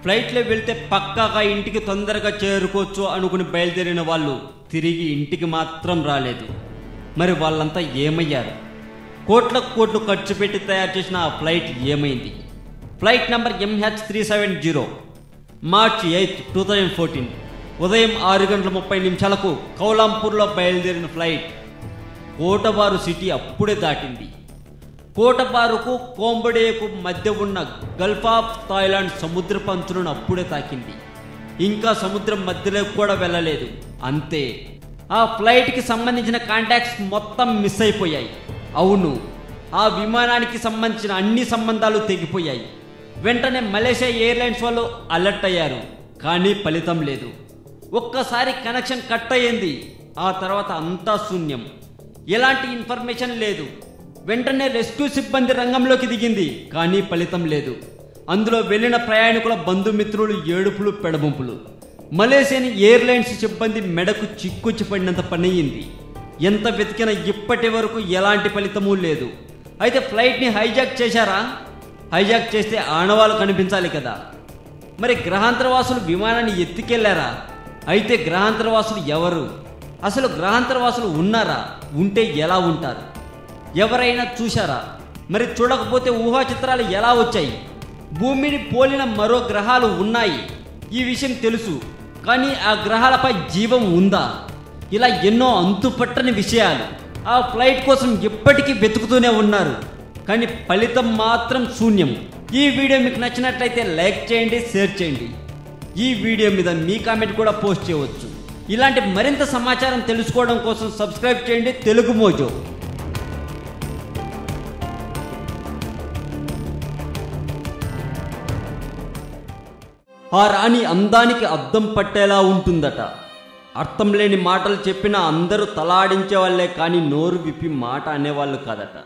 ఫ్లైట్లో వెళ్తే పక్కాగా ఇంటికి తొందరగా చేరుకోవచ్చు అనుకుని బయలుదేరిన వాళ్ళు తిరిగి ఇంటికి మాత్రం రాలేదు. మరి వాళ్ళంతా ఏమయ్యారు? కోట్లకు కోట్లు ఖర్చు పెట్టి తయారు చేసిన ఆ ఫ్లైట్ ఏమైంది? ఫ్లైట్ నంబర్ MH370 మార్చి 8, 2014 ఉదయం 6:30 కౌలాంపూర్లో బయలుదేరిన ఫ్లైట్ కోటబారు సిటీ అప్పుడే దాటింది. కోటబారుకు కోంబడేకు మధ్య ఉన్న గల్ఫ్ ఆఫ్ థాయిలాండ్ సముద్ర పంచులను అప్పుడే తాకింది. ఇంకా సముద్రం మధ్యలోకి కూడా వెళ్ళలేదు. అంతే, ఆ ఫ్లైట్కి సంబంధించిన కాంటాక్ట్స్ మొత్తం మిస్ అయిపోయాయి. అవును, ఆ విమానానికి సంబంధించిన అన్ని సంబంధాలు తెగిపోయాయి. వెంటనే మలేషియా ఎయిర్లైన్స్ వాళ్ళు అలర్ట్ అయ్యారు. కానీ ఫలితం లేదు. ఒక్కసారి కనెక్షన్ కట్ అయ్యింది. ఆ తర్వాత అంతా శూన్యం. ఎలాంటి ఇన్ఫర్మేషన్ లేదు. వెంటనే రెస్క్యూ సిబ్బంది రంగంలోకి దిగింది. కానీ ఫలితం లేదు. అందులో వెళ్ళిన ప్రయాణికుల బంధుమిత్రులు ఏడుపులు పెడబొంపులు. మలేషియన్ ఎయిర్లైన్స్ సిబ్బంది మెడకు చిక్కుచ్చి పడినంత పనయ్యింది. ఎంత వెతికినా ఇప్పటి వరకు ఎలాంటి ఫలితమూ లేదు. అయితే ఫ్లైట్ని హైజాక్ చేశారా? హైజాక్ చేస్తే ఆనవాళ్ళు కనిపించాలి కదా. మరి గ్రహాంతరవాసులు విమానాన్ని ఎత్తుకెళ్లారా? అయితే గ్రహాంతరవాసులు ఎవరు? అసలు గ్రహాంతరవాసులు ఉన్నారా? ఉంటే ఎలా ఉంటారు? ఎవరైనా చూశారా? మరి చూడకపోతే ఊహా చిత్రాలు ఎలా వచ్చాయి? భూమిని పోలిన మరో గ్రహాలు ఉన్నాయి, ఈ విషయం తెలుసు. కానీ ఆ గ్రహాలపై జీవం ఉందా? ఇలా ఎన్నో అంతుపట్టని విషయాలు. ఆ ఫ్లైట్ కోసం ఇప్పటికీ వెతుకుతూనే ఉన్నారు. కానీ ఫలితం మాత్రం శూన్యం. ఈ వీడియో మీకు నచ్చినట్లయితే లైక్ చేయండి, షేర్ చేయండి. ఈ వీడియో మీద మీ కామెంట్ కూడా పోస్ట్ చేయవచ్చు. ఇలాంటి మరింత సమాచారం తెలుసుకోవడం కోసం సబ్స్క్రైబ్ చేయండి తెలుగు మోజో. ఆ రాణి అందానికి అద్దం పట్టేలా ఉంటుందట. అర్థం లేని మాటలు చెప్పినా అందరూ తలాడించే వాళ్ళే కానీ నోరు విప్పి మాట అనేవాళ్ళు కాదట.